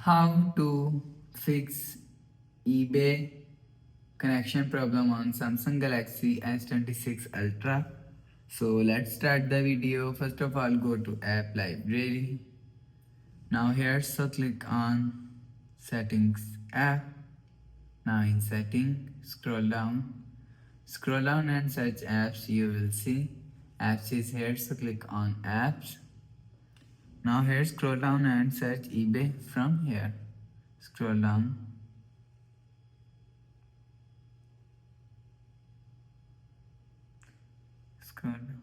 How to fix eBay connection problem on Samsung Galaxy S26 Ultra. So let's start the video. First of all, go to app library. Now here, so click on settings app. Now in setting, scroll down and search apps. You will see apps is here, so click on apps. Now here, scroll down and search eBay from here. Scroll down. Scroll down.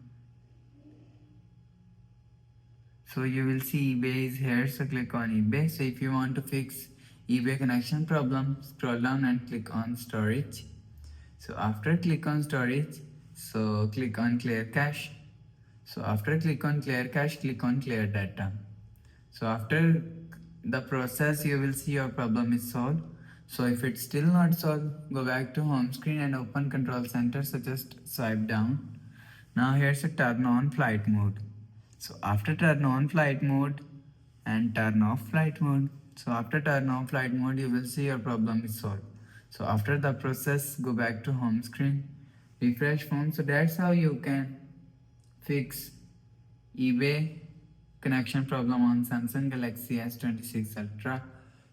So you will see eBay is here, so click on eBay. So if you want to fix eBay connection problem, scroll down and click on storage. So after click on storage, so click on clear cache. So after click on clear cache, click on clear data. So after the process, you will see your problem is solved. So if it's still not solved, go back to home screen and open control center. So just swipe down. Now here's a turn on flight mode. So after turn on flight mode and turn off flight mode. So after turn off flight mode, you will see your problem is solved. So after the process, go back to home screen, refresh phone. So that's how you can fix eBay connection problem on Samsung Galaxy S26 Ultra.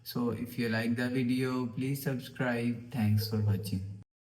So if you like the video, please subscribe. Thanks for watching.